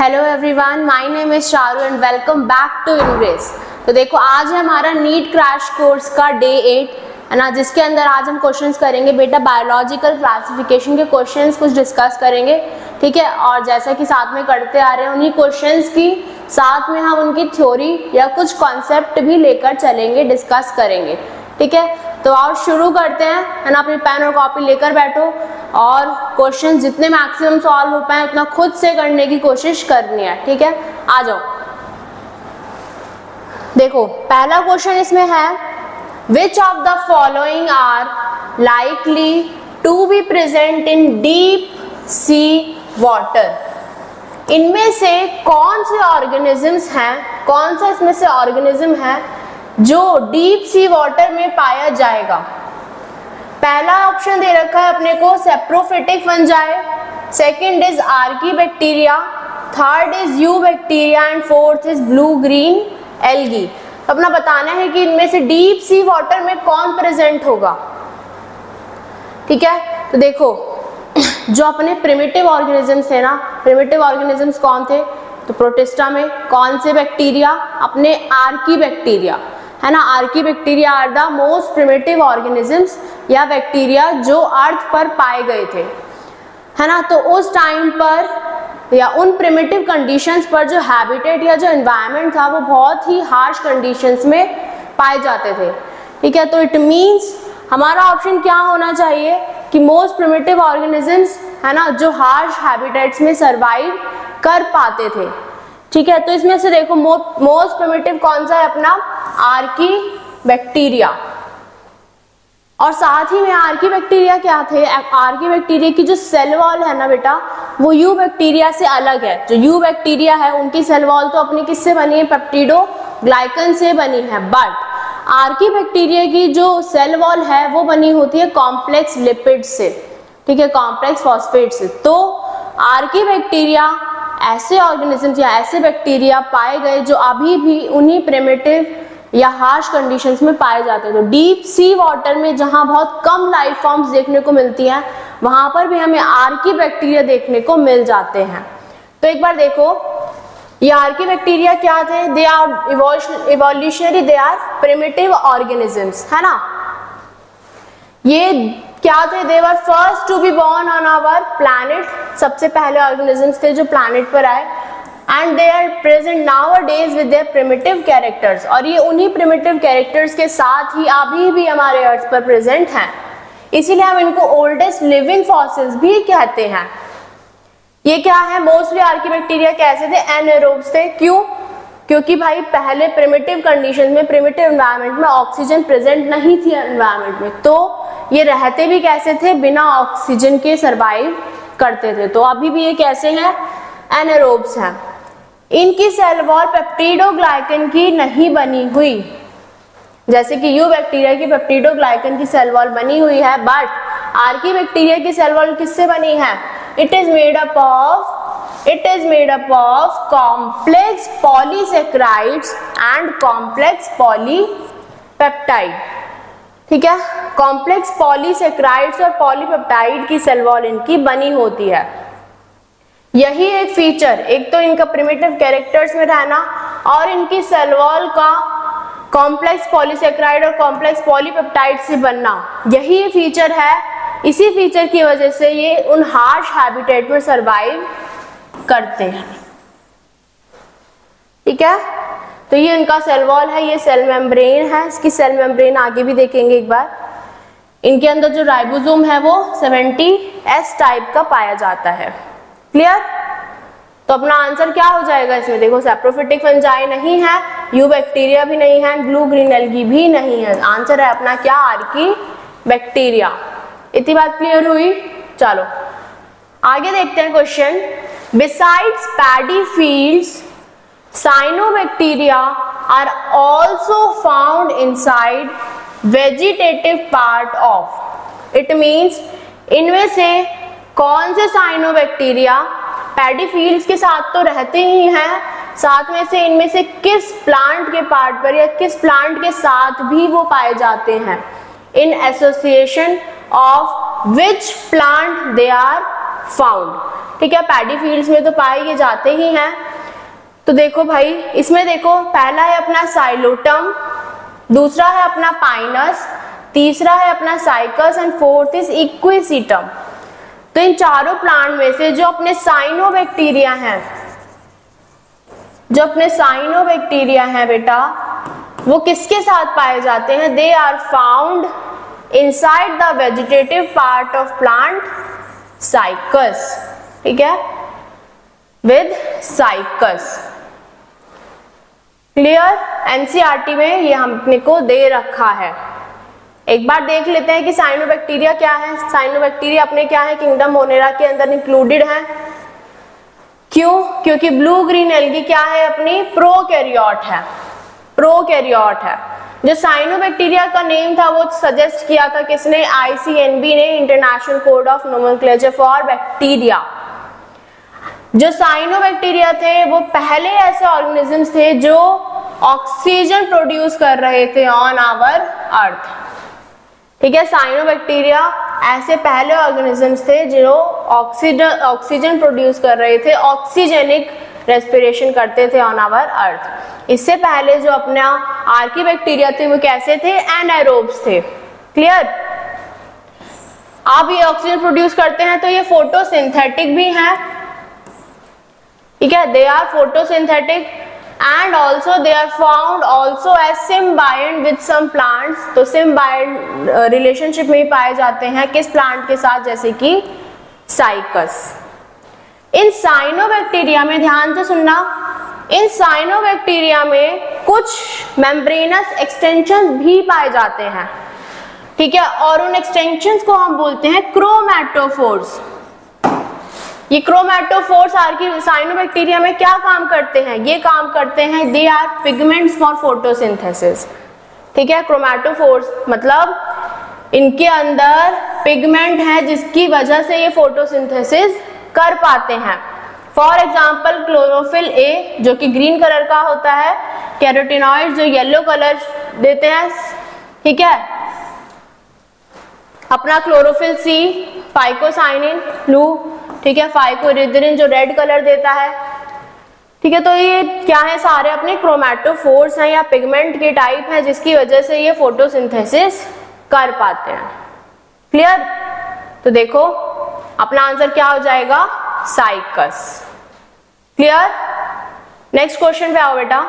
Hello everyone, my name is Charu and welcome back to Ingress. तो देखो, आज है हमारा नीट क्रैश कोर्स का डे 8 है ना, जिसके अंदर आज हम क्वेश्चंस करेंगे बेटा। बायोलॉजिकल क्लासिफिकेशन के क्वेश्चंस कुछ डिस्कस करेंगे, ठीक है। और जैसा कि साथ में करते आ रहे हैं, उन्हीं क्वेश्चंस की साथ में हम उनकी थ्योरी या कुछ कॉन्सेप्ट भी लेकर चलेंगे, डिस्कस करेंगे, ठीक है। तो आओ शुरू करते हैं, है ना। अपनी पेन और कॉपी लेकर बैठो और क्वेश्चन जितने मैक्सिमम सॉल्व हो पाए उतना खुद से करने की कोशिश करनी है, ठीक है। आ जाओ, देखो पहला क्वेश्चन इसमें है, which of the following are likely to be present in deep sea water. इनमें से कौन से ऑर्गेनिजम्स हैं, कौन सा इसमें से ऑर्गेनिज्म है जो डीप सी वाटर में पाया जाएगा। पहला ऑप्शन दे रखा है अपने को saprophytic fungi, second is archaebacteria, third is eubacteria and fourth is blue green algae. अपना बताना है कि इनमें से डीप सी वाटर में कौन प्रेजेंट होगा, ठीक है। तो देखो, जो अपने प्रिमिटिव ऑर्गेनिजम्स थे ना, प्रिमिटिव ऑर्गेनिजम्स कौन थे, तो प्रोटिस्टा में कौन से बैक्टीरिया, अपने आर्कीबैक्टीरिया, है ना। Archaebacteria are the most primitive organisms या बैक्टीरिया जो अर्थ पर पाए गए थे, है ना। तो उस टाइम पर या उन प्रिमिटिव कंडीशंस पर जो हैबिटेट या जो एनवायरनमेंट था वो बहुत ही हार्श कंडीशंस में पाए जाते थे, ठीक है। तो इट मीन्स हमारा ऑप्शन क्या होना चाहिए कि मोस्ट प्रिमिटिव ऑर्गेनिजम्स, है ना, जो हार्श हैबिटेट्स में सरवाइव कर पाते थे, ठीक है। तो इसमें से देखो मोस्ट प्रिमिटिव कौन सा है, अपना आर्कीबैक्टीरिया। और साथ ही में आर्कीबैक्टीरिया क्या थे, आर्कीबैक्टीरिया की जो सेल वॉल है ना बेटा, वो यूबैक्टीरिया से अलग है। जो यूबैक्टीरिया है उनकी सेल वॉल तो अपनी किससे बनी है, पेप्टिडोग्लाइकन से बनी है, बट आर्कीबैक्टीरिया की जो सेल वॉल है वो बनी होती है कॉम्प्लेक्स लिपिड से, ठीक है, कॉम्प्लेक्स फॉस्फेट से। तो आर्कीबैक्टीरिया ऐसे ऑर्गेनिजम्स या ऐसे बैक्टीरिया पाए गए जो अभी भी उन्हीं प्रिमिटिव या हार्श कंडीशंस में पाए जाते हैं। तो डीप सी वाटर में जहां बहुत कम लाइफ फॉर्म्स देखने को मिलती हैं, वहां पर भी हमें आर्कीबैक्टीरिया देखने को मिल जाते हैं। तो एक बार देखो, ये आर्कीबैक्टीरिया क्या थे, they are evolutionary, they are primitive organisms, है ना। ये क्या थे, they were first to be born on our planet, सबसे पहले ऑर्गेनिजम्स थे जो प्लैनेट पर आए। And they are present nowadays with their primitive characters, और ये उन्हीं प्रिमिटिव कैरेक्टर्स के साथ ही अभी भी हमारे अर्थ पर प्रेजेंट हैं। इसीलिए हम इनको ओल्डेस्ट लिविंग फॉसिल्स भी कहते हैं। ये क्या है, मोस्टली आर्कीबैक्टीरिया कैसे थे, एनाएरोब्स थे। क्यों, क्योंकि भाई पहले प्रिमिटिव कंडीशन में, प्रिमिटिव एनवायरनमेंट में ऑक्सीजन प्रेजेंट नहीं थी एनवायरनमेंट में, तो ये रहते भी कैसे थे, बिना ऑक्सीजन के सरवाइव करते थे। तो अभी भी ये कैसे हैं, एनाएरोब्स हैं। इनकी सेल वॉल पेप्टिडोग्लाइकन की नहीं बनी हुई, जैसे कि यूबैक्टीरिया की पेप्टिडोग्लाइकन की सेल वॉल बनी हुई है, बट आर्कीबैक्टीरिया की सेल वॉल किससे बनी है, it is made up of complex polysaccharides and complex polypeptide, ठीक है। कॉम्प्लेक्स पॉलीसेक्राइड्स और पॉलीपेप्टाइड की सेल वॉल इनकी बनी होती है। यही एक फीचर, एक तो इनका प्रिमिटिव कैरेक्टर्स में रहना और इनकी सेल वॉल का कॉम्प्लेक्स पॉलीसेक्राइड और कॉम्प्लेक्स पॉलीपेप्टाइड से बनना, यही फीचर है। इसी फीचर की वजह से ये उन हार्श हैबिटेट में सरवाइव करते हैं, ठीक है। तो ये इनका सेल वॉल है, ये सेल मेम्ब्रेन है। इसकी सेल मेम्ब्रेन आगे भी देखेंगे एक बार। इनके अंदर जो राइबोसोम है वो 70S टाइप का पाया जाता है। क्लियर। तो अपना आंसर क्या हो जाएगा इसमें, देखो सेप्रोफिटिक फंजाई नहीं है, यूबैक्टीरिया भी नहीं है, ब्लू ग्रीन एल्गी भी नहीं है। आंसर है अपना क्या, आर्कीबैक्टीरिया। इतनी बात क्लियर हुई। चलो आगे देखते हैं question. Besides paddy fields, cyanobacteria are also found inside vegetative part of. It means इनमें से कौन से साइनोबैक्टीरिया पैडी फील्ड्स के साथ तो रहते ही हैं, साथ में से इनमें से किस प्लांट के पार्ट पर या किस प्लांट के साथ भी वो पाए जाते हैं, in association of which plant they are found. ठीक है, पैडी फील्ड्स में तो पाए ये जाते ही हैं। तो देखो भाई, इसमें देखो पहला है अपना साइलोटम, दूसरा है अपना पाइनस, तीसरा है अपना cycas and fourth is equisetum. तो इन चारों प्लांट में से जो अपने साइनोबैक्टीरिया हैं, जो अपने साइनोबैक्टीरिया हैं बेटा, वो किसके साथ पाए जाते हैं? They are found inside the vegetative part of plant cycas, ठीक है, विद साइकस। क्लियर? एनसीईआरटी में ये हमने को दे रखा है। एक बार देख लेते हैं कि साइनोबैक्टीरिया क्या है। साइनोबैक्टीरिया अपने क्या है? किंगडम मोनेरा के अंदर इंक्लूडेड है। क्यों? क्योंकि ब्लू ग्रीन एल्गी क्या है? अपनी प्रोकैरियोट है, प्रोकैरियोट है। जो साइनोबैक्टीरिया का नेम था वो सजेस्ट किया था किसने? आईसीएनबी ने, international code of nomenclature for bacteria. जो साइनोबैक्टीरिया थे वो पहले ऐसे ऑर्गेनिजम्स थे जो ऑक्सीजन प्रोड्यूस कर रहे थे ऑन आवर अर्थ, ठीक है। साइनोबैक्टीरिया ऐसे पहले ऑर्गेनिजम्स थे जो ऑक्सीजन प्रोड्यूस कर रहे थे, ऑक्सीजेनिक रेस्पिरेशन करते थे ऑन आवर अर्थ। इससे पहले जो अपना आर्कीबैक्टीरिया थे वो कैसे थे? एनाएरोब्स थे। क्लियर? अब ये ऑक्सीजन प्रोड्यूस करते हैं तो ये फोटोसिंथेटिक भी हैं, ठीक है, they are photosynthetic and also they are found also as symbiont with some plants. तो सिम्बायंट रिलेशनशिप में ही पाए जाते हैं किस प्लांट के साथ? जैसे कि साइकस। इन साइनोबैक्टीरिया में ध्यान से सुनना, इन साइनोबैक्टीरिया में कुछ मेम्ब्रेनस एक्सटेंशन भी पाए जाते हैं, ठीक है, और उन एक्सटेंशंस को हम बोलते हैं क्रोमैटोफोर्स। ये क्रोमैटोफोर्स साइनोबैक्टीरिया में क्या काम करते हैं? ये काम करते हैं, they are pigments for photosynthesis, ठीक है। क्रोमैटोफोर्स मतलब इनके अंदर पिगमेंट है जिसकी वजह से ये फोटोसिंथेसिस कर पाते हैं। फॉर एग्जाम्पल क्लोरोफिल ए जो कि ग्रीन कलर का होता है, कैरोटीनॉइड जो येलो कलर देते हैं, ठीक है, अपना क्लोरोफिल सी, फाइकोसाइनिन ब्लू, ठीक है, फाइकोरिथरिन जो रेड कलर देता है, ठीक है। तो ये क्या है? सारे अपने क्रोमैटोफोर्स हैं या पिगमेंट के टाइप हैं जिसकी वजह से ये फोटोसिंथेसिस कर पाते हैं। क्लियर? तो देखो अपना आंसर क्या हो जाएगा? साइकस। क्लियर? नेक्स्ट क्वेश्चन पे आओ बेटा।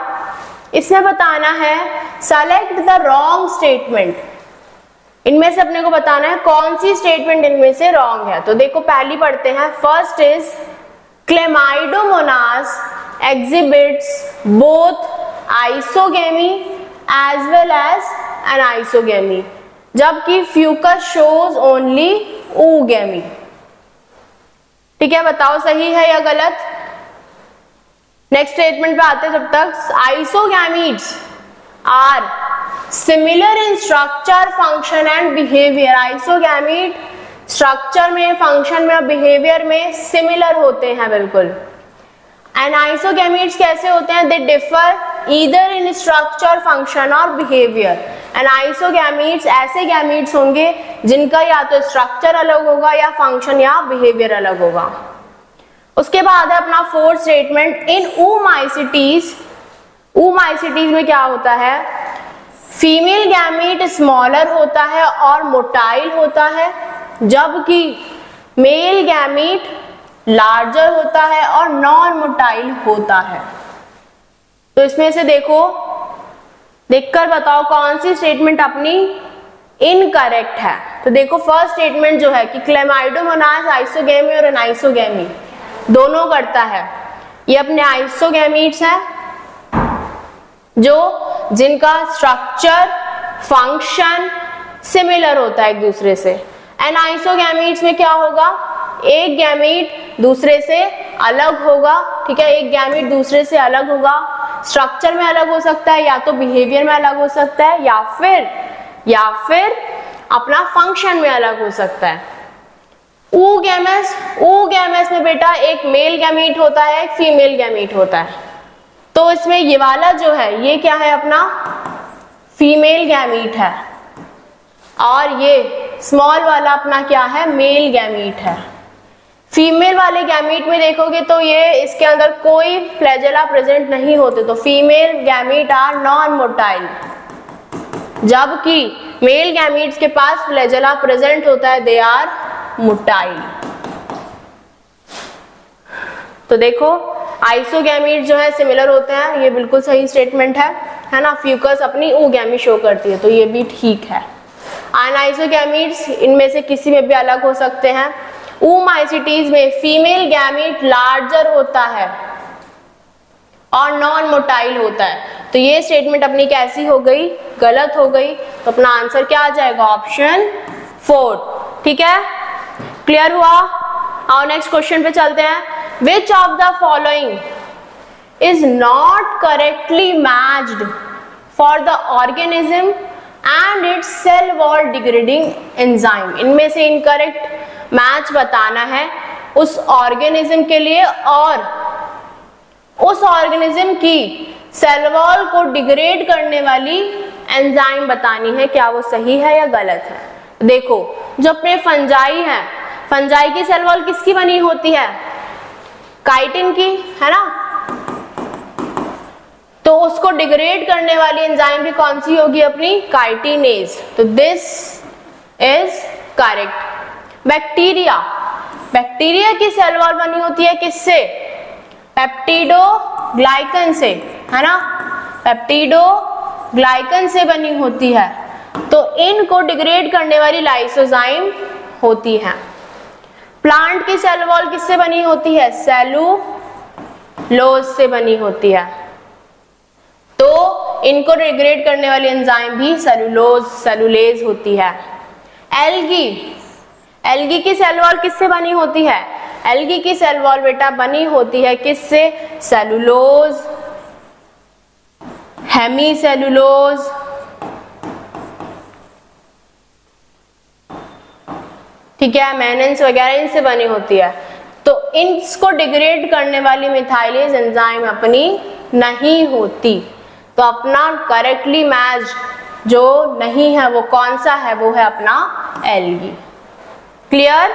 इसमें बताना है सेलेक्ट द रॉन्ग स्टेटमेंट। इनमें से अपने को बताना है कौन सी स्टेटमेंट इनमें से रॉन्ग है। तो देखो पहली पढ़ते हैं। First is chlamydomonas exhibits both isogamy as well as anisogamy, जबकि फ्यूकस शोज ओनली ooगेमी। ठीक है, बताओ सही है या गलत। नेक्स्ट स्टेटमेंट पे आते हैं। जब तक isogametes are similar in structure, function and behaviour. Isogamete structure में, फंक्शन में और बिहेवियर में सिमिलर होते हैं बिल्कुल। एंड आइसोगैमीट्स कैसे होते हैं? They differ either in structure, function और बिहेवियर। एंड आइसोगैमीट्स ऐसे गैमीट्स होंगे जिनका या तो स्ट्रक्चर अलग होगा या फंक्शन या बिहेवियर अलग होगा। उसके बाद है अपना फोर्थ स्टेटमेंट। इन oomacetes, oomacetes में क्या होता है? फीमेल गैमीट स्मॉलर होता है और मोटाइल होता है, जबकि मेल गैमीट लार्जर होता है और नॉन मोटाइल होता है। तो इसमें से देखो, देखकर बताओ कौन सी स्टेटमेंट अपनी इनकरेक्ट है। तो देखो फर्स्ट स्टेटमेंट जो है कि क्लेमाइडोमोनास आइसोगेमी और एनाइसोगेमी दोनों करता है। ये अपने आइसोगैमीट्स हैं जो जिनका स्ट्रक्चर, फंक्शन सिमिलर होता है एक दूसरे से। एनाइसोगैमीट्स में क्या होगा? एक गैमीट दूसरे से अलग होगा। ठीक है, एक गैमीट दूसरे से अलग होगा, स्ट्रक्चर में अलग हो सकता है या तो बिहेवियर में अलग हो सकता है या फिर अपना फंक्शन में अलग हो सकता है। oogamous में बेटा एक मेल गैमीट होता है, एक फीमेल गैमीट होता है। तो इसमें ये वाला जो है ये क्या है? अपना फीमेल गैमीट है और ये स्मॉल वाला अपना क्या है? मेल गैमीट है। फीमेल वाले गैमीट में देखोगे तो ये इसके अंदर कोई फ्लैजेला प्रेजेंट नहीं होते, तो female gamete are non motile, जबकि मेल गैमीट्स के पास फ्लैजेला प्रेजेंट होता है, दे आर मोटाइल। तो देखो आइसोगैमीट जो है सिमिलर होते हैं, ये बिल्कुल सही स्टेटमेंट है ना। फ्यूकस अपनी oogamete शो करती है, तो ये भी ठीक है। अनआइसोगैमीट्स इनमें से किसी में भी अलग हो सकते हैं। oomacetes में फीमेल गैमीट लार्जर होता है और नॉन मोटाइल होता है, तो ये स्टेटमेंट अपनी कैसी हो गई, गलत हो गई। तो अपना आंसर क्या आ जाएगा, ऑप्शन 4। ठीक है, क्लियर हुआ। आओ नेक्स्ट क्वेश्चन पे चलते हैं। Which of the following is not correctly matched for the organism and its cell wall degrading enzyme? इनमें से इनकरेक्ट मैच बताना है उस ऑर्गेनिज्म के लिए और उस ऑर्गेनिज्म की सेल वॉल को डिग्रेड करने वाली एंजाइम बतानी है, क्या वो सही है या गलत है। देखो जो अपने फंजाई है, फंजाई की सेल वॉल किसकी बनी होती है, काइटिन की, है ना। तो उसको डिग्रेड करने वाली एंजाइम भी कौन सी होगी, अपनी काइटिनेज। तो this is correct. Bacteria, bacteria की सेल वॉल बनी होती है किससे, पेप्टिडोग्लाइकन से, है ना, पेप्टिडोग्लाइकन से बनी होती है। तो इनको डिग्रेड करने वाली लाइसोजाइम होती है। प्लांट की सेल वॉल किससे बनी होती है, सेलुलोज से बनी होती है, तो इनको डिग्रेड करने वाली एंजाइम भी सेलुलेज होती है। एल्गी, एल्गी की सेल वॉल किससे बनी होती है, एल्गी की सेल वॉल बेटा बनी होती है किससे, सेलुलोज, हेमीसेलुलोज, ठीक है, मेनेंस वगैरह इनसे बनी होती है। तो इनको डिग्रेड करने वाली मिथाइलेज एंजाइम अपनी नहीं होती। तो अपना करेक्टली मैच जो नहीं है वो कौन सा है, वो है अपना एल्गी। क्लियर,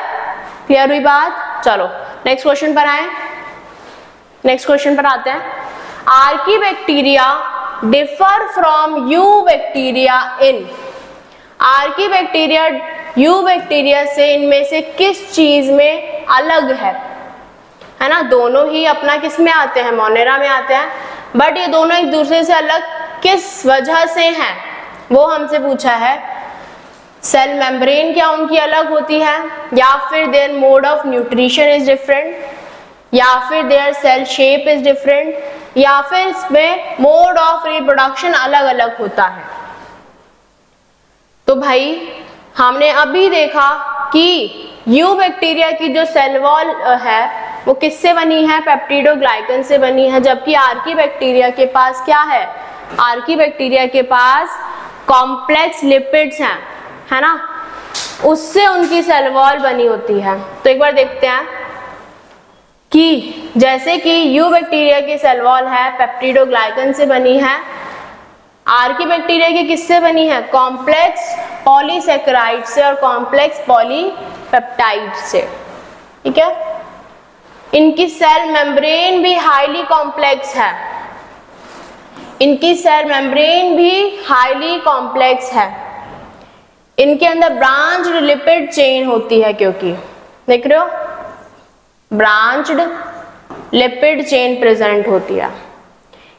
क्लियर हुई बात। चलो नेक्स्ट क्वेश्चन पर आए, नेक्स्ट क्वेश्चन पर आते हैं। Archaebacteria differ from eubacteria in, archaebacteria you bacteria से इनमें से किस चीज में अलग है ना। दोनों ही अपना किस में आते हैं, मोनेरा में आते हैं, बट ये दोनों एक दूसरे से अलग किस वजह से हैं, वो हमसे पूछा है। सेल मेम्ब्रेन क्या उनकी अलग होती है, या फिर their mode of nutrition is different, या फिर their cell shape is different, या फिर इसमें मोड ऑफ रिप्रोडक्शन अलग अलग होता है। तो भाई हमने अभी देखा कि यू बैक्टीरिया की जो सेल वॉल है वो किससे बनी है, पेप्टिडोग्लाइकन से बनी है, जबकि आर्कीबैक्टीरिया के पास क्या है, आर्कीबैक्टीरिया के पास कॉम्प्लेक्स लिपिड्स हैं, है ना, उससे उनकी सेल वॉल बनी होती है। तो एक बार देखते हैं कि जैसे कि यू बैक्टीरिया की सेल वॉल है पेप्टिडोग्लाइकन से बनी है, आर्कीबैक्टीरिया की किससे बनी है, कॉम्प्लेक्स पॉलीसैकेराइड से और कॉम्प्लेक्स पॉलीपेप्टाइड से। ठीक है, इनकी सेल मेम्ब्रेन भी हाईली कॉम्प्लेक्स है, इनकी सेल मेम्ब्रेन भी हाईली कॉम्प्लेक्स है, इनके अंदर ब्रांच्ड लिपिड चेन होती है, क्योंकि देख रहे हो ब्रांच्ड लिपिड चेन प्रेजेंट होती है।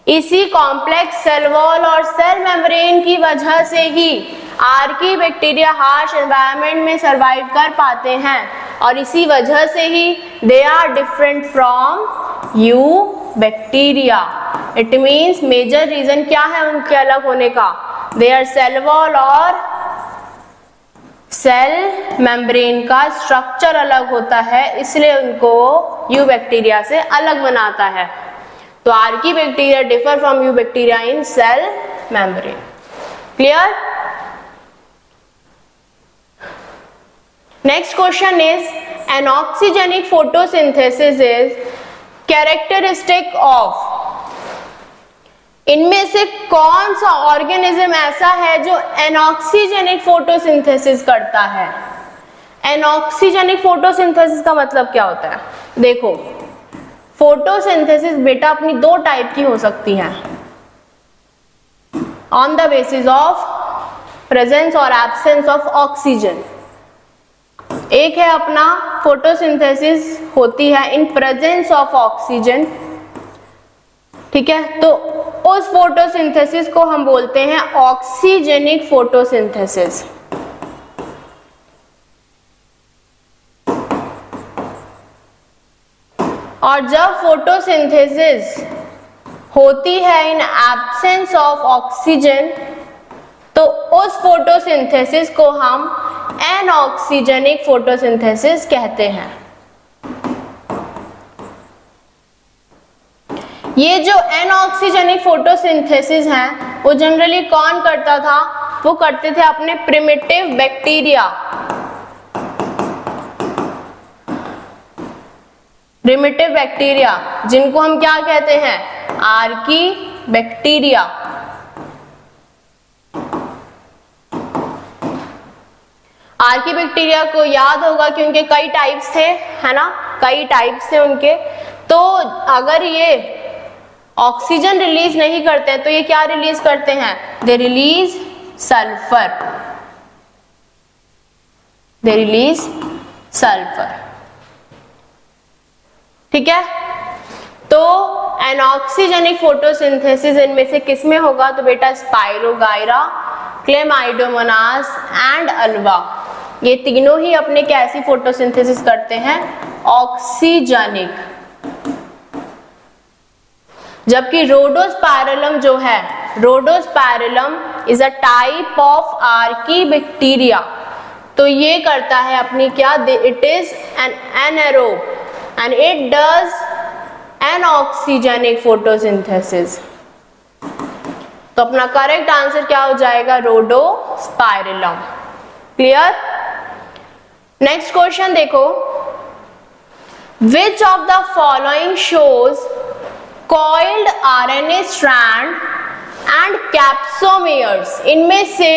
इसी कॉम्प्लेक्स सेल वॉल और सेल मेम्ब्रेन की वजह से ही आर्कीबैक्टीरिया हार्श एनवायरनमेंट में सरवाइव कर पाते हैं, और इसी वजह से ही they are different from eubacteria. It means major reason क्या है उनके अलग होने का, देयर सेल वॉल और सेल मेम्ब्रेन का स्ट्रक्चर अलग होता है, इसलिए उनको यू बैक्टीरिया से अलग बनाता है। तो archaebacteria differ from eubacteria in cell membrane. Clear. Next question is anoxygenic photosynthesis is characteristic of, इनमें से कौन सा ऑर्गेनिज्म ऐसा है जो एनऑक्सीजेनिक फोटोसिंथेसिस करता है। एनऑक्सीजेनिक फोटोसिंथेसिस का मतलब क्या होता है? देखो, फोटोसिंथेसिस बेटा अपनी दो टाइप की हो सकती है, on the basis of presence और एब्सेंस ऑफ ऑक्सीजन। एक है अपना फोटोसिंथेसिस होती है इन प्रेजेंस ऑफ ऑक्सीजन, ठीक है, तो उस फोटोसिंथेसिस को हम बोलते हैं ऑक्सीजेनिक फोटोसिंथेसिस। और जब फोटोसिंथेसिस होती है इन एब्सेंस ऑफ ऑक्सीजन, तो उस फोटोसिंथेसिस को हम एनऑक्सीजेनिक फोटोसिंथेसिस कहते हैं। ये जो एनऑक्सीजेनिक फोटोसिंथेसिस है वो जनरली कौन करता था? वो करते थे अपने प्रिमिटिव बैक्टीरिया। प्रिमिटिव बैक्टीरिया जिनको हम क्या कहते हैं? Archie bacteria. आर्की बैक्टीरिया को याद होगा कि उनके कई टाइप्स थे, है ना, कई टाइप्स थे उनके। तो अगर ये ऑक्सीजन रिलीज नहीं करते हैं तो ये क्या रिलीज करते हैं? They release sulphur, they release sulphur, ठीक है। तो एनऑक्सीजेनिक फोटोसिंथेसिस इनमें से किस में होगा? तो बेटा स्पाइरोगायरा, क्लेमाइडोमोनास एंड अल्वा, ये तीनों ही अपने कैसी फोटोसिंथेसिस करते हैं? ऑक्सीजेनिक। जबकि रोडोस्पाइरलम जो है, Rhodospirillum is a type of archaebacteria, तो ये करता है अपनी क्या? It is an anaerobe and it does aноxygenic photosynthesis। तो अपना करेक्ट आंसर क्या हो जाएगा? रोडोस्पाइरलम। क्लियर? नेक्स्ट क्वेश्चन देखो, which of the following shows coiled RNA strand and capsomeres? इनमें से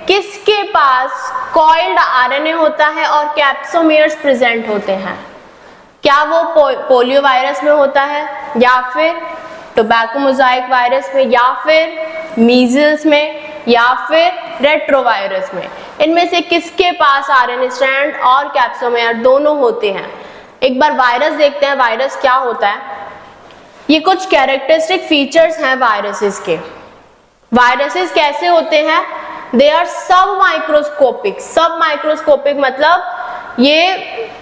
किसके पास coiled RNA होता है और capsomeres प्रेजेंट होते हैं? क्या वो पोलियो वायरस में होता है, या फिर टोबैको मोजाइक वायरस में, या फिर मीजल्स में, या फिर रेट्रोवायरस में? इनमें से किसके पास आरएनए स्ट्रैंड और कैप्सोमेयर दोनों होते हैं? एक बार वायरस देखते हैं, वायरस क्या होता है। ये कुछ कैरेक्टरिस्टिक फीचर्स हैं वायरसेस के। वायरसेस कैसे होते हैं? They are submicroscopic. Submicroscopic मतलब ये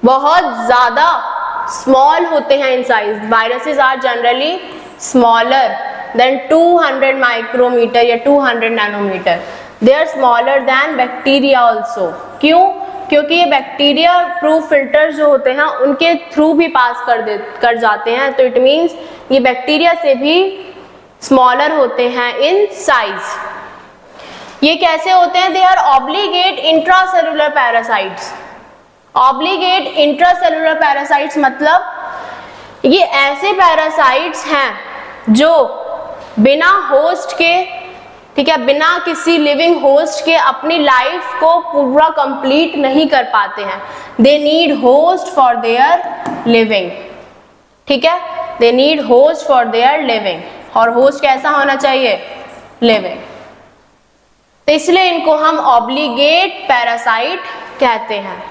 बहुत ज्यादा स्मॉल होते हैं in size. Viruses are generally smaller than 200 micrometer या 200 nanometer. They are smaller than bacteria also. क्यों? क्योंकि ये बैक्टीरिया थ्रू फिल्टर जो होते हैं उनके थ्रू भी पास कर जाते हैं, तो इट मीन्स ये बैक्टीरिया से भी स्मॉलर होते हैं इन साइज। ये कैसे होते हैं? They are obligate intracellular parasites. Obligate intracellular parasites मतलब ये ऐसे पैरासाइट्स हैं जो बिना होस्ट के, ठीक है, बिना किसी लिविंग होस्ट के अपनी लाइफ को पूरा कंप्लीट नहीं कर पाते हैं। They need host for their living, ठीक है, they need host for their living. और होस्ट कैसा होना चाहिए? लिविंग। तो इसलिए इनको हम ऑब्लिगेट पैरासाइट कहते हैं।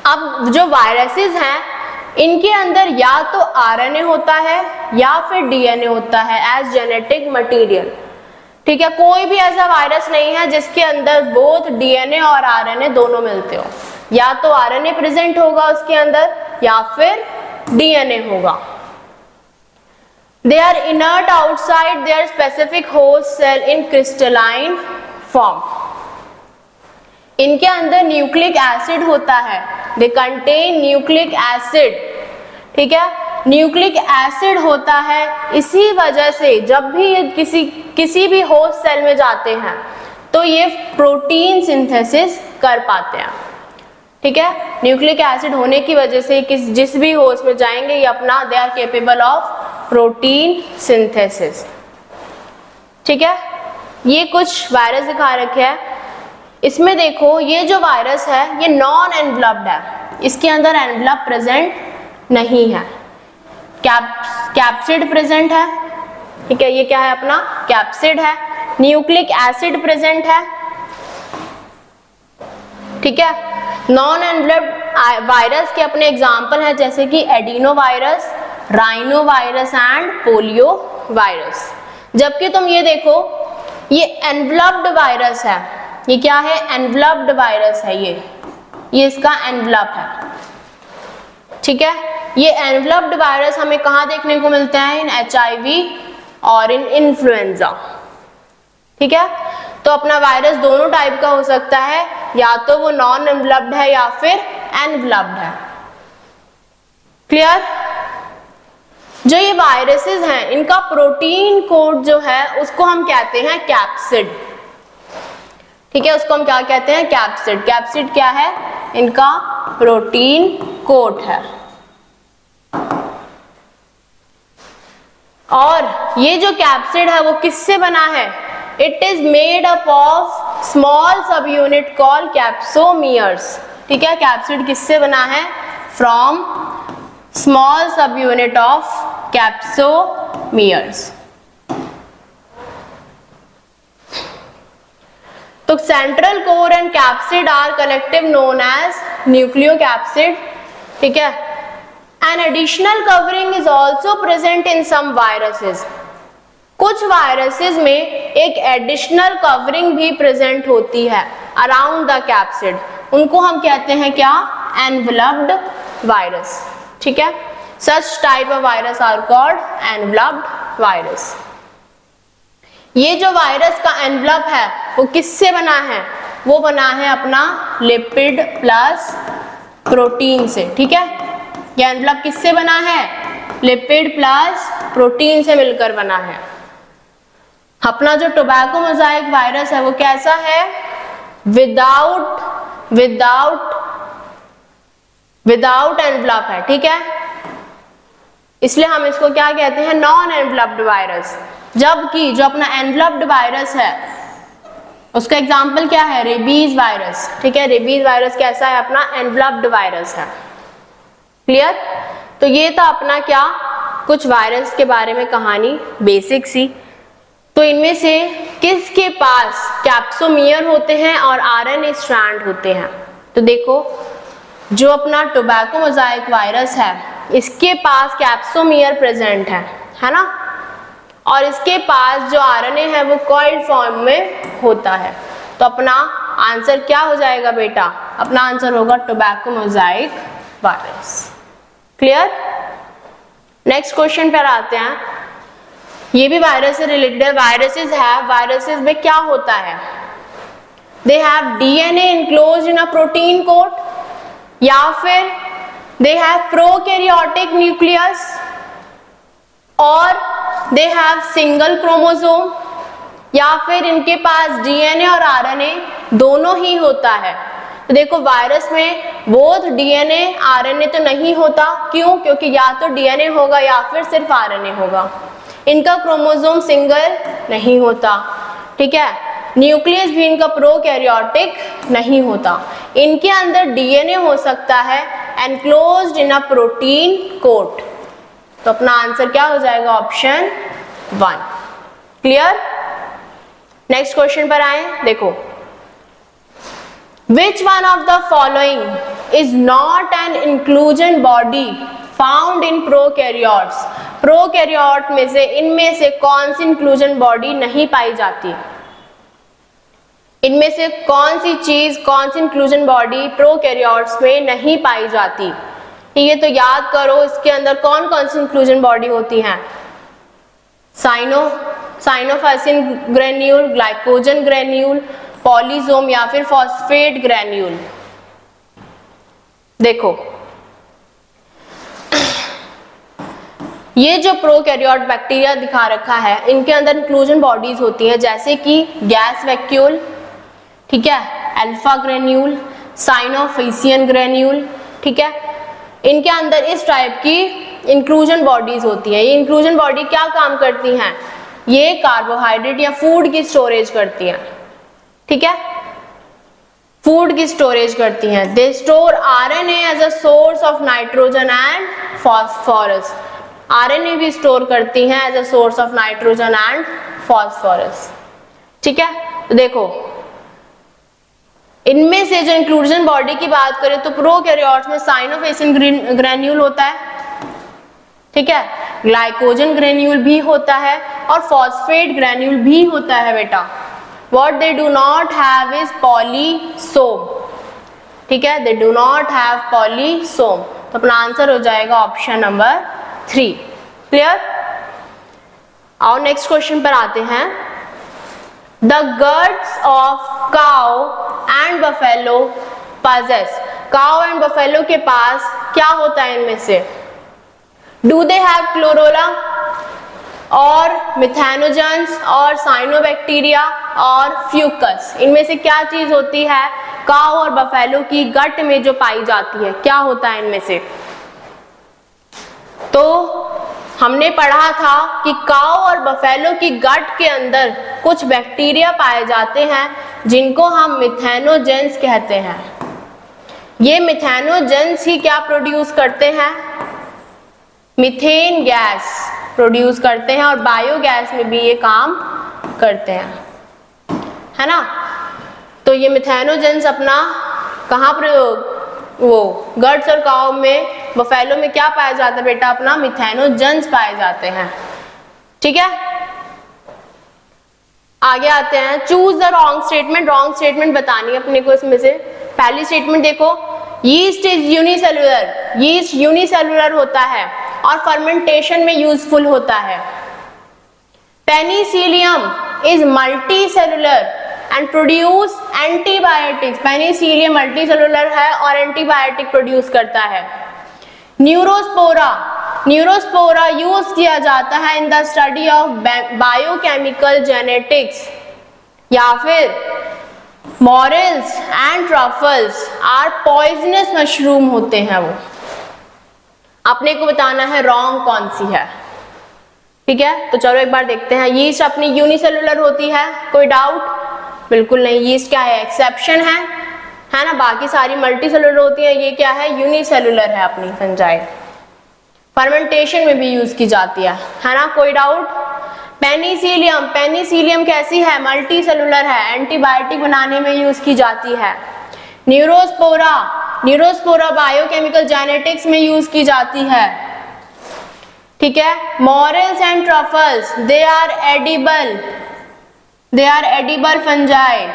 अब जो वायरसेस हैं इनके अंदर या तो आरएनए होता है या फिर डीएनए होता है एज जेनेटिक मटेरियल, ठीक है। कोई भी ऐसा वायरस नहीं है जिसके अंदर बोथ डीएनए और आरएनए दोनों मिलते हो। या तो आरएनए प्रेजेंट होगा उसके अंदर या फिर डीएनए होगा। They are inert outside their specific host cell in crystalline form. इनके अंदर न्यूक्लिक एसिड होता है। दे कंटेन न्यूक्लिक एसिड, ठीक है, न्यूक्लिक एसिड होता है। इसी वजह से जब भी ये किसी भी होस्ट सेल में जाते हैं तो ये प्रोटीन सिंथेसिस कर पाते हैं, ठीक है। न्यूक्लिक एसिड होने की वजह से जिस भी होस्ट में जाएंगे ये अपना they are capable of protein synthesis, ठीक है। ये कुछ वायरस दिखा रखे हैं। इसमें देखो ये जो वायरस है ये नॉन एनवलप्ड है, इसके अंदर एनवलप प्रेजेंट नहीं है, कैप्सिड प्रेजेंट है, ठीक है, ये क्या है अपना कैप्सिड है, न्यूक्लिक एसिड प्रेजेंट है, ठीक है। नॉन एनवलप्ड वायरस के अपने एग्जाम्पल है जैसे कि adeno virus, rhino virus and polio virus. जबकि तुम ये देखो ये एनवलप्ड वायरस है, ये क्या है एनवलप्ड वायरस है, ये इसका एनवलप है, ठीक है। ये एनवलप्ड वायरस हमें कहाँ देखने को मिलते हैं, इन HIV और इन इन्फ्लुएंजा, ठीक है। तो अपना वायरस दोनों टाइप का हो सकता है, या तो वो नॉन एनवलप्ड है या फिर एनवलप्ड है। क्लियर। जो ये वायरसेस हैं इनका प्रोटीन कोड जो है उसको हम कहते हैं कैप्सिड, ठीक है, उसको हम क्या कहते हैं कैप्सिड। कैप्सिड क्या है, इनका प्रोटीन कोड है। और ये जो कैप्सिड है वो किससे बना है, it is made up of small sub unit called capsomeres, ठीक है। कैप्सिड किससे बना है, from small sub unit of capsomeres. तो central core and capsid are collective known as nucleocapsid, ठीक है। An additional covering is also present in some viruses, कुछ viruses में एक एडिशनल कवरिंग भी प्रेजेंट होती है अराउंड द कैप्सिड, उनको हम कहते हैं क्या, एनवलप्ड वायरस, ठीक है। Such type of virus are called enveloped virus. ये जो वायरस का एनवलप है वो किससे बना है, वो बना है अपना लिपिड प्लस प्रोटीन से, ठीक है। ये एनवलप किससे बना है, लिपिड प्लस प्रोटीन से मिलकर बना है। अपना जो टोबैको मोज़ाइक वायरस है वो कैसा है, विदाउट एनवलप है, ठीक है, इसलिए हम इसको क्या कहते हैं, नॉन एनवलप्ड वायरस। जबकि जो अपना एनवलप्ड वायरस है उसका एग्जाम्पल क्या है, रेबीज वायरस, ठीक है। रेबीज वायरस कैसा है, अपना एनवलप्ड वायरस है। क्लियर। तो ये था अपना क्या, कुछ वायरस के बारे में कहानी बेसिक सी। तो इनमें से किसके पास कैप्सोमियर होते हैं और RNA स्ट्रैंड होते हैं। तो देखो जो अपना टोबैको मोज़ाइक वायरस है इसके पास कैप्सोमियर प्रेजेंट है ना, और इसके पास जो RNA है वो कॉइल्ड फॉर्म में होता है। तो अपना आंसर क्या हो जाएगा बेटा, अपना आंसर होगा tobacco mosaic virus. Clear. Next question पर आते हैं, ये भी वायरस से रिलेटेड है। वायरसेस है, वायरसेस में क्या होता है, they have DNA enclosed in a protein coat, या फिर they have prokaryotic nucleus, और they have single chromosome, या फिर इनके पास DNA और RNA दोनों ही होता है। तो देखो वायरस में बोथ DNA RNA तो नहीं होता, क्यों, क्योंकि या तो DNA होगा या फिर सिर्फ RNA होगा। इनका क्रोमोसोम सिंगल नहीं होता, ठीक है। न्यूक्लियस भी इनका प्रोकैरियोटिक नहीं होता। इनके अंदर DNA हो सकता है enclosed in a protein coat. तो अपना आंसर क्या हो जाएगा, ऑप्शन 1। क्लियर। नेक्स्ट क्वेश्चन पर आए, देखो which one of the following is not an inclusion body found in prokaryotes. Prokaryote में से इनमें से कौन सी इंक्लूजन बॉडी नहीं पाई जाती, इनमें से कौन सी चीज, कौन सी इंक्लूजन बॉडी प्रोकैरियोट्स में नहीं पाई जाती, ठीक है। तो याद करो इसके अंदर कौन कौन सी इंक्लूजन बॉडी होती हैं, साइनोफाइसिन ग्रेन्यूल, ग्लाइकोजन ग्रेन्यूल, पॉलीजोम या फिर फॉस्फेट ग्रेन्यूल। देखो ये जो प्रोकैरियोट बैक्टीरिया दिखा रखा है इनके अंदर इंक्लूजन बॉडीज होती है जैसे कि गैस वैक्यूल, ठीक है, अल्फा ग्रेन्यूल, साइनोफिसियन ग्रेन्यूल, ठीक है। इनके अंदर इस टाइप की इंक्लूजन बॉडीज होती हैं। ये इंक्लूजन बॉडी क्या काम करती हैं, ये कार्बोहाइड्रेट या फूड की स्टोरेज करती हैं, ठीक है। फूड की स्टोरेज करती हैं। They store RNA as a source of nitrogen and phosphorus. RNA भी स्टोर करती हैं as a source of nitrogen and phosphorus. ठीक है, तो देखो इनमें से जो इंक्लूजन बॉडी की बात करें तो प्रोकैरियोट्स में साइनोफेसिन ग्रेन्यूल होता है, ठीक है, ग्लाइकोजन ग्रेन्यूल भी होता है और फॉस्फेट ग्रेन्यूल भी होता है बेटा। What they do not have is polysome, ठीक है, they do not have polysome. तो अपना आंसर हो जाएगा ऑप्शन नंबर 3। क्लियर? आओ नेक्स्ट क्वेश्चन पर आते हैं। The guts of cow and buffalo possess, cow and buffalo के पास क्या होता है इनमें से? डू दे हैव क्लोरोला और मिथेनोजेंस और साइनोबैक्टीरिया और फ्यूकस? इनमें से क्या चीज होती है काउ और बफेलो की गट में जो पाई जाती है, क्या होता है इनमें से? तो हमने पढ़ा था कि काउ और बफेलो की गट के अंदर कुछ बैक्टीरिया पाए जाते हैं जिनको हम मिथेनोजेंस कहते हैं। ये मिथेनोजेंस ही क्या प्रोड्यूस करते हैं? मीथेन गैस प्रोड्यूस करते हैं और बायोगैस में भी ये काम करते हैं, है ना। तो ये मिथेनोजेंस अपना कहाँ प्रयोग, वो गट्स और काउ में, बफेलो में क्या पाया जाता है बेटा? अपना मिथेनोजेंस पाए जाते हैं। ठीक है, आगे आते हैं। Choose the wrong statement. Wrong statement बतानी है अपने को इसमें से। पहली स्टेटमेंट देखो, yeast is unicellular. Yeast unicellular होता है और फर्मेंटेशन में यूजफुल होता है। Penicillium is multicellular and produce antibiotics. Penicillium multicellular है और एंटीबायोटिक प्रोड्यूस करता है। न्यूरोस्पोरा, न्यूरोस्पोरा यूज किया जाता है in the study of biochemical genetics. या फिर morels and truffles are poisonous mushroom होते हैं वो। अपने को बताना है रॉन्ग कौन सी है। ठीक है, तो चलो एक बार देखते हैं। यीस्ट अपनी यूनिसेलुलर होती है, कोई डाउट? बिल्कुल नहीं। यीस्ट क्या है? एक्सेप्शन है ना। बाकी सारी मल्टीसेलुलर होती है, ये क्या है? यूनिसेलुलर है अपनी फंजाई। फर्मेंटेशन में भी यूज की जाती है ना। कोई डाउट? पेनिसिलियम, पेनिसिलियम कैसी है? मल्टीसेलुलर है, एंटीबायोटिक बनाने में यूज की जाती है। न्यूरोस्पोरा, न्यूरोस्पोरा बायोकेमिकल जेनेटिक्स में यूज की जाती है। ठीक है, morels and truffles they are edible, they are edible fungi,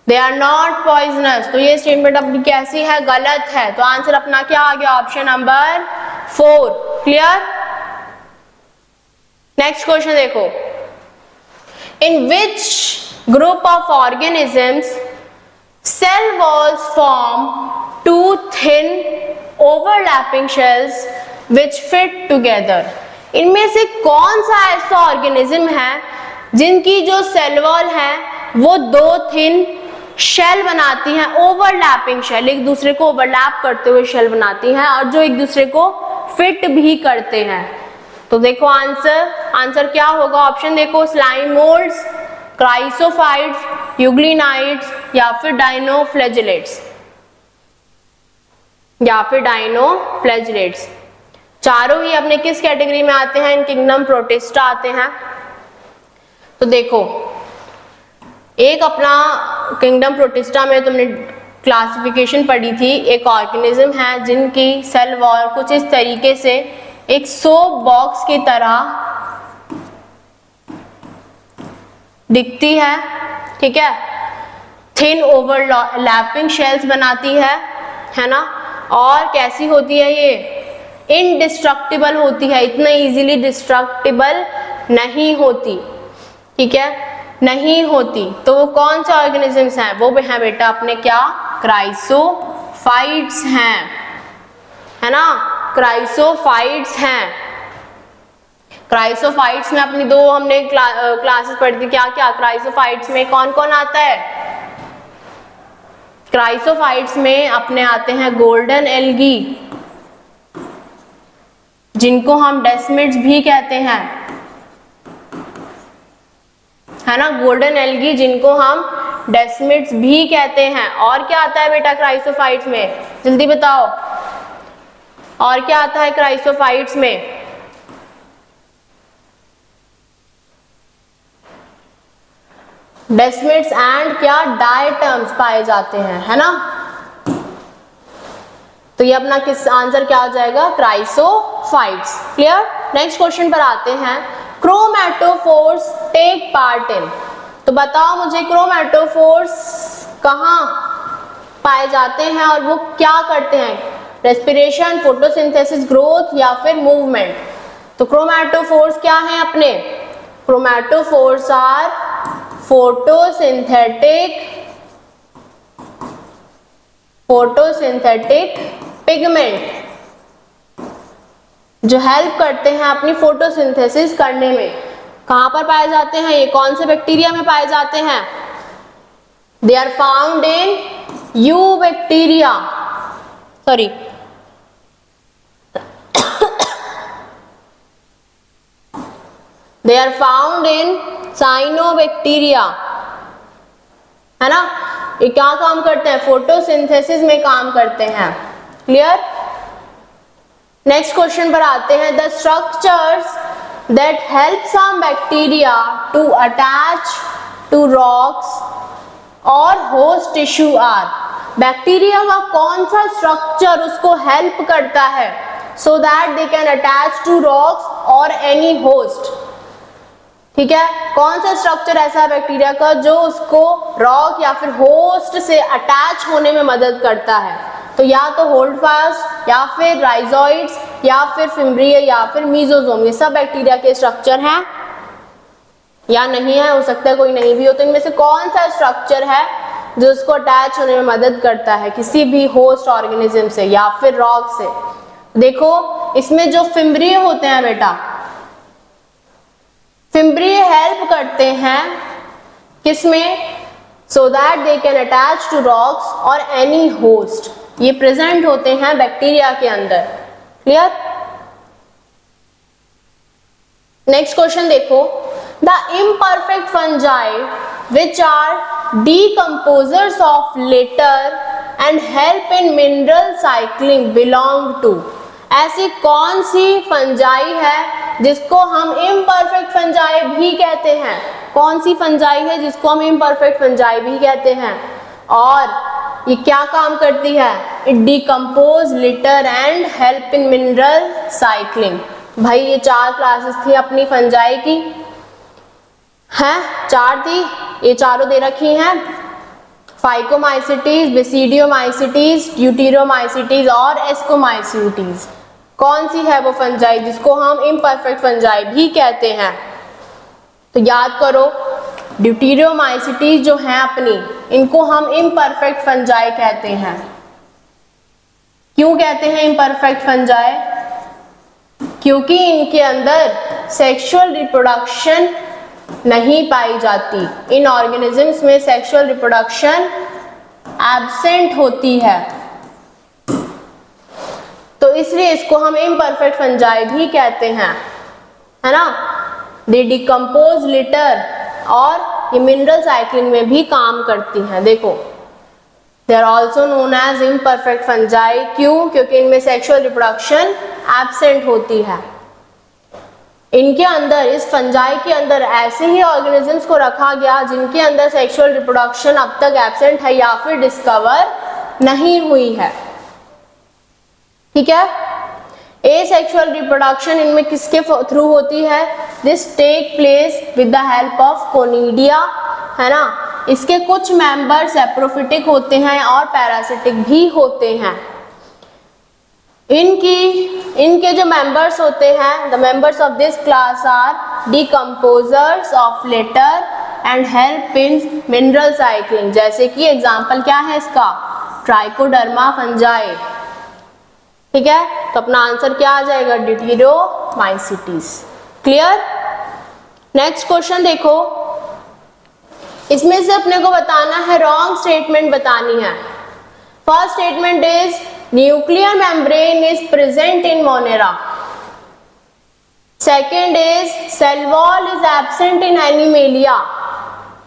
they are not poisonous. तो ये स्टेटमेंट अपनी कैसी है? गलत है। तो आंसर अपना क्या आ गया? Option number 4। Clear? Next question देखो, in which group of organisms cell walls form two thin overlapping shells which fit together? इनमें से कौन सा ऐसा ऑर्गेनिज्म है जिनकी जो सेल वॉल है वो दो थिन शेल बनाती हैं, ओवरलैपिंग शेल, एक दूसरे को ओवरलैप करते हुए शेल बनाती हैं और जो एक दूसरे को फिट भी करते हैं। तो देखो आंसर, आंसर क्या होगा? ऑप्शन देखो, स्लाइम मोल्ड्स, क्राइसोफाइट्स, यूग्लिनाइड्स या फिर डाइनोफ्लैजिलेट्स, या फिर डाइनोफ्लैजिलेट्स। चारों ही अपने किस कैटेगरी में आते हैं? इन किंगडम प्रोटिस्टा आते हैं। तो देखो, एक अपना किंगडम प्रोटिस्टा में तुमने क्लासिफिकेशन पढ़ी थी, एक ऑर्गेनिज्म है जिनकी सेल वॉल कुछ इस तरीके से एक सोप बॉक्स की तरह दिखती है। ठीक है, थिन ओवरलैपिंग शेल्स बनाती है ना। और कैसी होती है? ये इनडिस्ट्रक्टिबल होती है, इतना इजीली डिस्ट्रक्टिबल नहीं होती। ठीक है, नहीं होती। तो वो कौन से ऑर्गेनिजम्स हैं? वो हैं बेटा अपने क्या? क्राइसोफाइट्स हैं, है ना। क्राइसोफाइट्स हैं। क्राइसोफाइट्स में अपनी दो हमने क्लासेस पढ़ी थी, क्या क्या? क्राइसोफाइट्स में कौन कौन आता है? क्राइसोफाइट्स में अपने आते हैं गोल्डन एल्गी, जिनको हम डेस्मिड्स भी कहते हैं, है ना। गोल्डन एल्गी जिनको हम डेस्मिड्स भी कहते हैं। और क्या आता है बेटा क्राइसोफाइट्स में, जल्दी बताओ, और क्या आता है क्राइसोफाइट्स में? डेस्मिड्स एंड क्या डायटम्स पाए जाते हैं, है ना। तो ये अपना किस आंसर क्या आ जाएगा, क्राइसोफाइट्स। क्लियर। नेक्स्ट क्वेश्चन पर आते हैं, क्रोमैटोफोर्स टेक पार्ट इन। तो बताओ मुझे क्रोमैटोफोर्स कहाँ पाए जाते हैं और वो क्या करते हैं, रेस्पिरेशन, फोटोसिंथेसिस, ग्रोथ या फिर मूवमेंट। तो क्रोमैटोफोर्स क्या है अपने, क्रोमैटोफोर्स आर फोटोसिंथेटिक पिगमेंट जो हेल्प करते हैं अपनी फोटोसिंथेसिस करने में। कहां पर पाए जाते हैं, ये कौन से बैक्टीरिया में पाए जाते हैं? They are found in eubacteria, sorry they are found in cyanobacteria, है ना। ये क्या काम करते हैं, फोटोसिंथेसिस में काम करते हैं। क्लियर। नेक्स्ट क्वेश्चन पर आते हैं, the structures that help some bacteria to attach to rocks और होस्ट टिश्यू आर। बैक्टीरिया का कौन सा स्ट्रक्चर उसको हेल्प करता है so that they can attach to rocks और एनी होस्ट। ठीक है, कौन सा स्ट्रक्चर ऐसा है बैक्टीरिया का जो उसको रॉक या फिर होस्ट से अटैच होने में मदद करता है? तो या तो होल्ड फास्ट या फिर राइजोइड्स या फिर फिम्ब्रिया या फिर मीजोजोम, ये सब बैक्टीरिया के स्ट्रक्चर हैं या नहीं है, हो सकता है कोई नहीं भी हो। तो इनमें से कौन सा स्ट्रक्चर है जो उसको अटैच होने में मदद करता है किसी भी होस्ट ऑर्गेनिज्म से या फिर रॉक से? देखो इसमें जो फिम्ब्रिया होते हैं बेटा, फिम्ब्रिया हेल्प करते हैं किसमें, so that they can attach to rocks और एनी होस्ट। ये प्रेजेंट होते हैं बैक्टीरिया के अंदर। क्लियर। नेक्स्ट क्वेश्चन देखो, the imperfect fungi which are decomposers of litter and help in mineral cycling belong to. ऐसी कौन सी फंजाई है जिसको हम इम्परफेक्ट फंजाई भी कहते हैं? कौन सी फंजाई है जिसको हम इम्परफेक्ट फंजाई भी कहते हैं? और ये क्या काम करती है? It decompose litre and help in mineral cycling. भाई ये 4 क्लासेस थी अपनी फंजाई की, हैं 4 थी, ये चारों दे रखी हैं, फाइकोमाइसिटीज, बेसिडियोमाइसिटीज, ड्यूटेरोमाइसिटीज और एस्कोमाइसिटीज। कौन सी है वो फंजाई जिसको हम इम्परफेक्ट फंजाई भी कहते हैं? तो याद करो, ड्यूटेरोमाइसिटीज जो हैं अपनी, इनको हम इम्परफेक्ट फंजाई कहते हैं। क्यों कहते हैं इम्परफेक्ट फंजाई? क्योंकि इनके अंदर सेक्सुअल रिप्रोडक्शन नहीं पाई जाती। इन ऑर्गेनिजम्स में सेक्सुअल रिप्रोडक्शन एब्सेंट होती है, तो इसलिए इसको हम इम्परफेक्ट फंजाई भी कहते हैं, है ना। दे डिकम्पोज लिटर और ये मिनरल साइक्लिंग में भी काम करती हैं। देखो, they are also known as imperfect fungi. क्यों? क्योंकि इनमें सेक्सुअल रिप्रोडक्शन एब्सेंट होती है। इनके अंदर, इस फंजाई के अंदर ऐसे ही ऑर्गेनिजम्स को रखा गया जिनके अंदर सेक्सुअल रिप्रोडक्शन अब तक एब्सेंट है या फिर डिस्कवर नहीं हुई है। ठीक है। एसेक्सुअल रिप्रोडक्शन इनमें किसके थ्रू होती है? This take place with the help of conidia, है ना। इसके कुछ मेंबर्स एप्रोफिटिक होते हैं और पैरासिटिक भी होते हैं। इनके जो मेंबर्स होते हैं, the members of this class are decomposers of litter and help in mineral cycling. जैसे कि एग्जांपल क्या है इसका? Trichoderma fungi. ठीक है, तो अपना आंसर क्या आ जाएगा? ड्यूटेरोमाइसिटीज। क्लियर। नेक्स्ट क्वेश्चन देखो, इसमें से अपने को बताना है, रॉन्ग स्टेटमेंट बतानी है। First statement is nuclear membrane is present in monera. Second is cell wall is absent in animalia.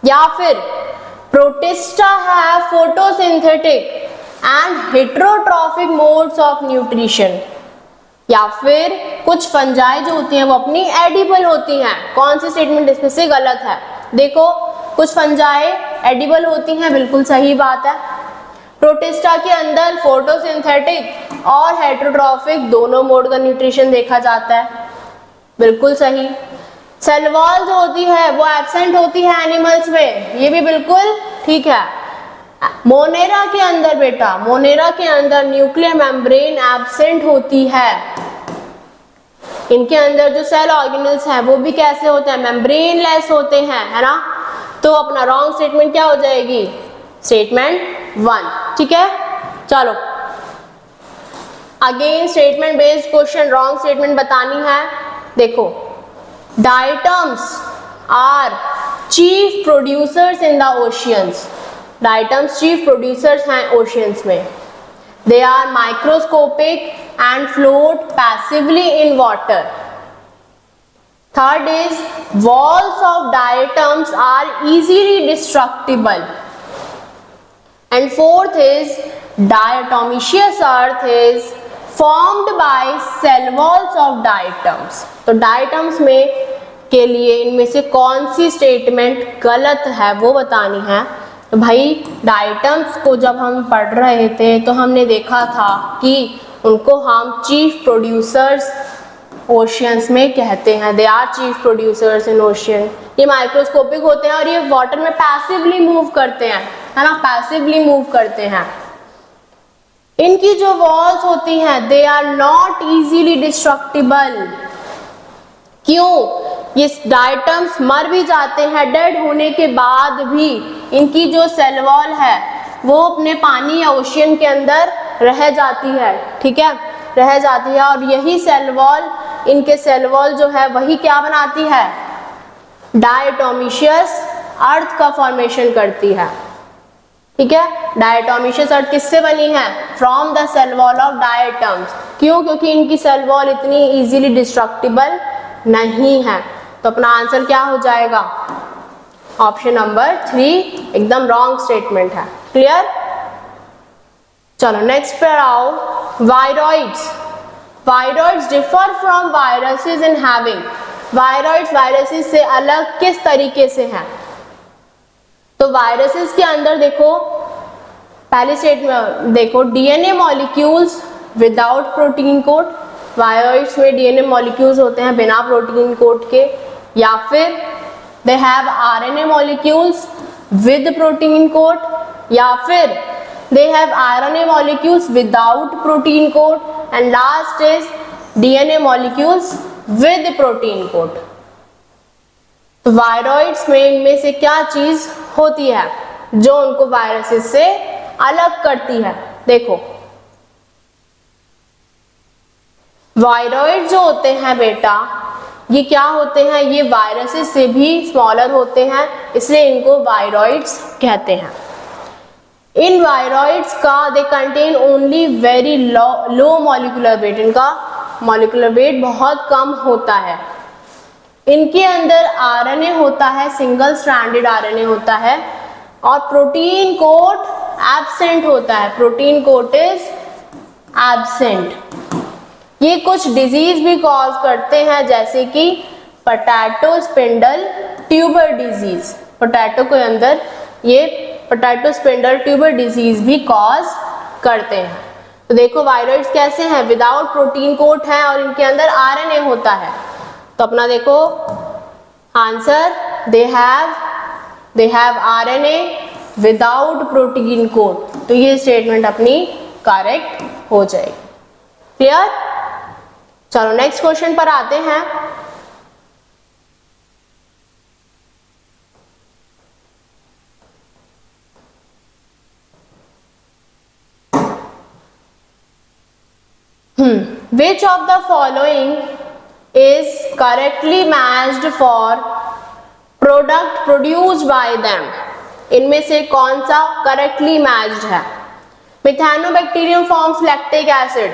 या फिर protista have photosynthetic and heterotrophic modes of nutrition। या फिर कुछ फंजाई जो होती हैं वो अपनी एडिबल होती हैं। कौन सी स्टेटमेंट इसमें से गलत है? देखो, कुछ फंजाई एडिबल होती हैं, बिल्कुल सही बात है। प्रोटिस्टा के अंदर फोटोसिंथेटिक और हेटरोट्रॉफिक दोनों मोड का न्यूट्रिशन देखा जाता है, बिल्कुल सही। सेल वॉल जो होती है वो एब्सेंट होती है एनिमल्स में, ये भी बिल्कुल ठीक है। मोनेरा के अंदर बेटा, मोनेरा के अंदर न्यूक्लियर मेम्ब्रेन एब्सेंट होती है। इनके अंदर जो सेल ऑर्गेनल्स हैं वो भी कैसे होते हैं? मेम्ब्रेन लेस होते हैं, है ना। तो अपना रॉन्ग स्टेटमेंट क्या हो जाएगी? स्टेटमेंट 1, ठीक है। चलो again statement based question, wrong statement बतानी है। देखो, diatoms are chief producers in the oceans. Diatoms chief producers हैं ओशियंस में। They are microscopic and float passively in water. Third is walls of diatoms are easily destructible. And fourth is diatomaceous earth is formed by cell walls of diatoms. तो diatoms में के लिए इनमें से कौन सी statement गलत है वो बतानी है। तो भाई डायटम्स को जब हम पढ़ रहे थे तो हमने देखा था कि उनको हम चीफ प्रोड्यूसर्स ओशियंस में कहते हैं। They are chief producers in ocean. ये माइक्रोस्कोपिक होते हैं और ये वाटर में पैसिवली मूव करते हैं, है ना, पैसिवली मूव करते हैं। इनकी जो वॉल्स होती हैं they are not easily destructible. क्यों? ये डायटम्स मर भी जाते हैं, डेड होने के बाद भी इनकी जो सेल वॉल है वो अपने पानी या ओशियन के अंदर रह जाती है, ठीक है, रह जाती है। और यही सेल वॉल, इनके सेल वॉल जो है वही क्या बनाती है? डायटोमिशियस अर्थ का फॉर्मेशन करती है, ठीक है। डायटोमिशियस अर्थ किससे बनी है? From the cell wall of diatoms. क्यों? क्योंकि इनकी सेल वॉल इतनी इजीली डिस्ट्रक्टिबल नहीं है। तो अपना आंसर क्या हो जाएगा? ऑप्शन नंबर 3 एकदम रॉन्ग स्टेटमेंट है। क्लियर? चलो नेक्स्ट पर आओ। Viroids. Viroids differ from viruses in having. Viroids viruses से अलग किस तरीके से हैं? तो वायरसेस के अंदर देखो, पहली स्टेटमेंट देखो, DNA molecules without protein code. Viroids में डीएनए मॉलिक्यूल्स होते हैं बिना प्रोटीन कोड के, या फिर दे have RNA molecules with protein code, या फिर they have RNA molecules without protein code, and last is DNA molecules with protein code। तो वायरॉइड्स में इनमें से क्या चीज होती है जो उनको वायरसेस से अलग करती है? देखो, वायरॉइड जो होते हैं बेटा, ये क्या होते हैं? ये वायरसेस से भी स्मॉलर होते हैं, इसलिए इनको वायरॉइड्स कहते हैं। इन वायरॉइड्स का they contain only very low molecular weight. इनका मॉलिक्यूलर वेट बहुत कम होता है। इनके अंदर आरएनए होता है, सिंगल स्ट्रैंडेड आरएनए होता है, और प्रोटीन कोड एब्सेंट होता है। Protein code is absent. ये कुछ डिजीज भी कॉज करते हैं, जैसे कि potato spindle tuber disease. Potato के अंदर ये पोटैटो स्पिंडल ट्यूबर डिजीज भी कॉज करते हैं। तो देखो वायरॉइड्स कैसे हैं? विदाउट प्रोटीन कोट है और इनके अंदर आरएनए होता है। तो अपना देखो answer, they have RNA without protein coat. तो ये स्टेटमेंट अपनी करेक्ट हो जाएगी। क्लियर? चलो नेक्स्ट क्वेश्चन पर आते हैं। Which of the following is correctly matched for product produced by them? इनमें से कौन सा करेक्टली मैच्ड है? मिथानोबैक्टीरियम फॉर्म्स लैक्टिक एसिड।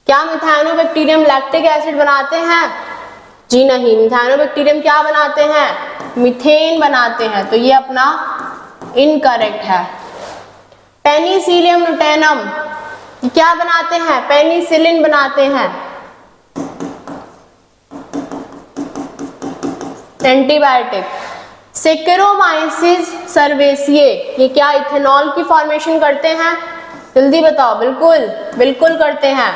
क्या मिथानोबैक्टीरियम लैक्टिक एसिड बनाते हैं? जी नहीं। मिथानोबैक्टीरियम क्या बनाते हैं? मीथेन बनाते हैं। तो ये अपना इनकरेक्ट है। पेनिसिलियम ल्यूटेनम क्या बनाते हैं? पेनिसिलिन बनाते हैं, एंटीबायोटिक। सेक्रोमाइसिस सर्वेसिए ये क्या इथेनॉल की फॉर्मेशन करते हैं? जल्दी बताओ। बिल्कुल बिल्कुल करते हैं।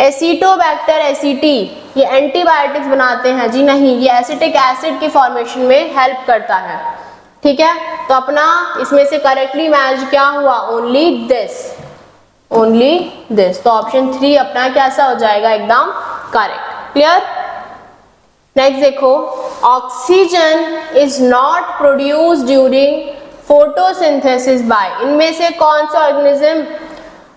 एसिटोबैक्टर एसिटी ये एंटीबायोटिक्स बनाते हैं जी नहीं, ये एसिटिक एसिड की फॉर्मेशन में हेल्प करता है। ठीक है, तो अपना इसमें से करेक्टली मैच क्या हुआ? Only this, only this. तो ऑप्शन 3 अपना कैसा हो जाएगा? एकदम करेक्ट। क्लियर? नेक्स्ट देखो, oxygen is not produced during photosynthesis by, इनमें से कौन सा ऑर्गेनिज्म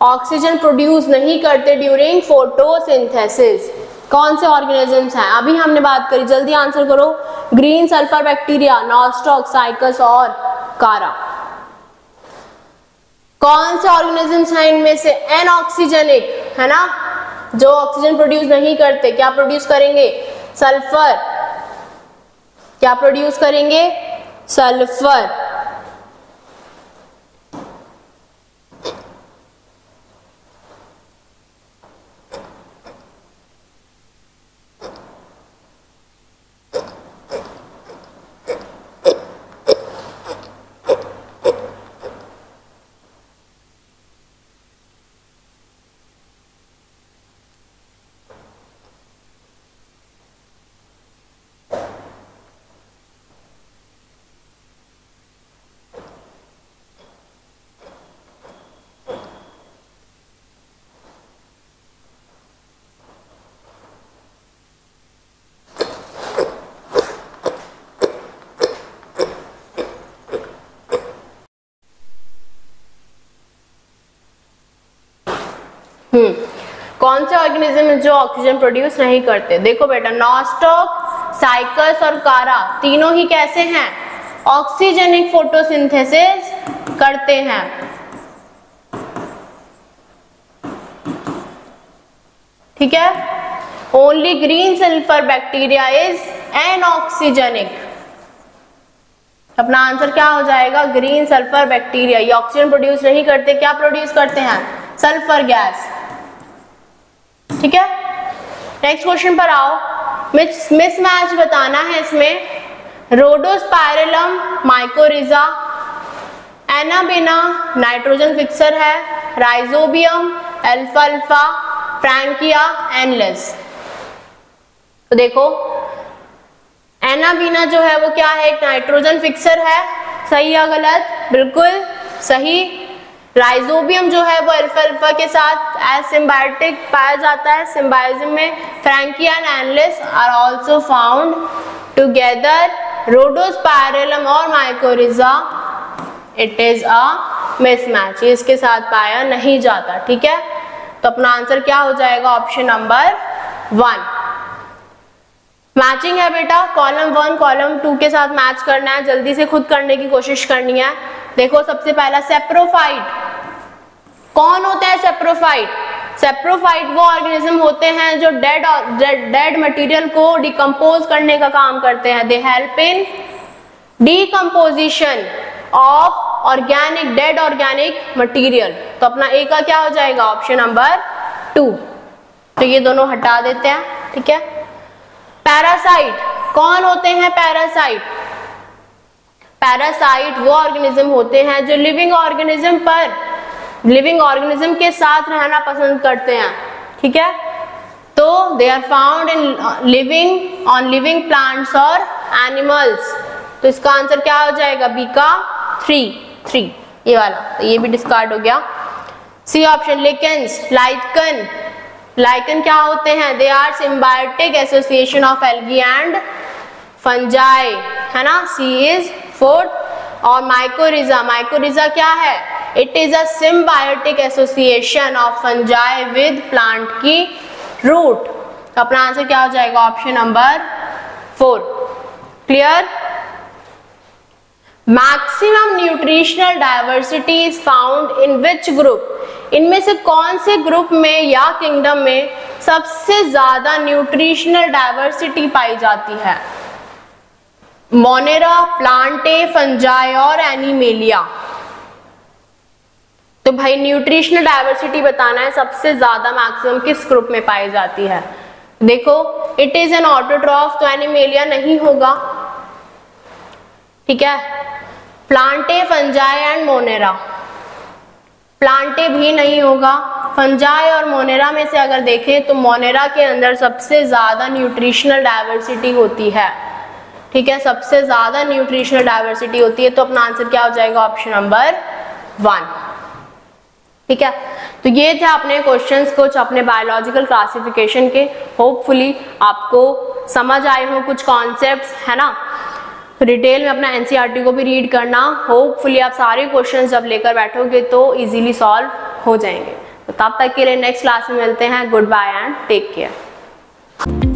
ऑक्सीजन प्रोड्यूस नहीं करते ड्यूरिंग फोटोसिंथेसिस? कौन से ऑर्गेनिजम्स हैं? अभी हमने बात करी, जल्दी आंसर करो। Green sulphur bacteria, nostoc, cycas और कारा। कौन से ऑर्गेनिजम्स हैं इनमें से? एनऑक्सीजेनिक है ना, जो ऑक्सीजन प्रोड्यूस नहीं करते। क्या प्रोड्यूस करेंगे? सल्फर। क्या प्रोड्यूस करेंगे? सल्फर। कौन से ऑर्गेनिज्म है जो ऑक्सीजन प्रोड्यूस नहीं करते? देखो बेटा, नॉस्टॉक, साइकस और कारा तीनों ही कैसे हैं? ऑक्सीजनिक फोटोसिंथेसिस करते हैं। ठीक है, only green sulphur bacteria is anoxygenic. अपना आंसर क्या हो जाएगा? Green sulphur bacteria. ये ऑक्सीजन प्रोड्यूस नहीं करते, क्या प्रोड्यूस करते हैं? Sulphur gas. ठीक है, नेक्स्ट क्वेश्चन पर आओ। मिसमैच बताना है इसमें। रोडोस्पाइरलम माइकोरिजा, एनाबेना नाइट्रोजन फिक्सर है, राइजोबियम, अल्फाल्फा, फ्रैंकिया, एनलेस। तो देखो, एनाबीना जो है वो क्या है? एक नाइट्रोजन फिक्सर है। सही या गलत? बिल्कुल सही। राइजोबियम जो है वो अल्फा के साथ एज सिम्बायोटिक पाया जाता है सिम्बायोसिस में। फ्रैंकिया एंड एनलेस are also found together. Rhodospirillum और mycorrhiza it is a mismatch, इसके साथ पाया नहीं जाता। ठीक है, तो अपना आंसर क्या हो जाएगा? Option number 1। मैचिंग है बेटा, कॉलम 1 कॉलम 2 के साथ मैच करना है, जल्दी से खुद करने की कोशिश करनी है। देखो, सबसे पहला सेप्रोफाइट। कौन होते हैं सेप्रोफाइट? सेप्रोफाइट वो ऑर्गेनिज्म होते हैं जो डेड मटेरियल को डिकम्पोज करने का काम करते हैं। They help in decomposition of organic dead organic material. तो अपना ए का क्या हो जाएगा? Option number 2। तो ये दोनों हटा देते हैं। ठीक है, पैरासाइट। कौन होते हैं पैरासाइट? पैरासाइट वो ऑर्गेनिज्म होते हैं जो लिविंग ऑर्गेनिज्म के साथ रहना पसंद करते हैं। ठीक है, तो they are found in living plants और एनिमल्स। तो इसका आंसर क्या हो जाएगा? बी का 3 ये वाला। तो ये भी डिस्कार्ड हो गया। सी ऑप्शन लिकेंस, लाइकन क्या होते हैं? They are symbiotic association of algae and fungi, है ना। C is 4th। और माइकोरिजा क्या है? It is a symbiotic association of fungi with plant की रूट। तो अपना आंसर क्या हो जाएगा? Option number 4। Clear? Maximum nutritional diversity is found in which group? इनमें से कौन से ग्रुप में या किंगडम में सबसे ज्यादा न्यूट्रिशनल डाइवर्सिटी पाई जाती है? मोनेरा, प्लांटे, फंजाई और एनिमेलिया। तो भाई न्यूट्रिशनल डाइवर्सिटी बताना है, सबसे ज्यादा मैक्सिमम किस ग्रुप में पाई जाती है। देखो इट इज एन ऑटोट्रॉफ, तो एनिमेलिया नहीं होगा, ठीक है। Plantae, fungi and Monera, Plantae भी नहीं होगा। फंजाई और मोनेरा में से अगर देखें तो मोनेरा के अंदर सबसे ज्यादा न्यूट्रिशनल डाइवर्सिटी होती है, ठीक है, सबसे ज्यादा न्यूट्रिशनल डाइवर्सिटी होती है। तो अपना आंसर क्या हो जाएगा, ऑप्शन नंबर 1, ठीक है। तो ये थे अपने क्वेश्चंस कुछ अपने बायोलॉजिकल क्लासिफिकेशन के। होपफुली आपको समझ आए हो कुछ कॉन्सेप्ट्स, है ना। डिटेल में अपना एनसीईआरटी को भी रीड करना। होपफुली आप सारे क्वेश्चंस जब लेकर बैठोगे तो इजीली सॉल्व हो जाएंगे। तो तब तक के लिए नेक्स्ट क्लास में मिलते हैं। Goodbye and take care.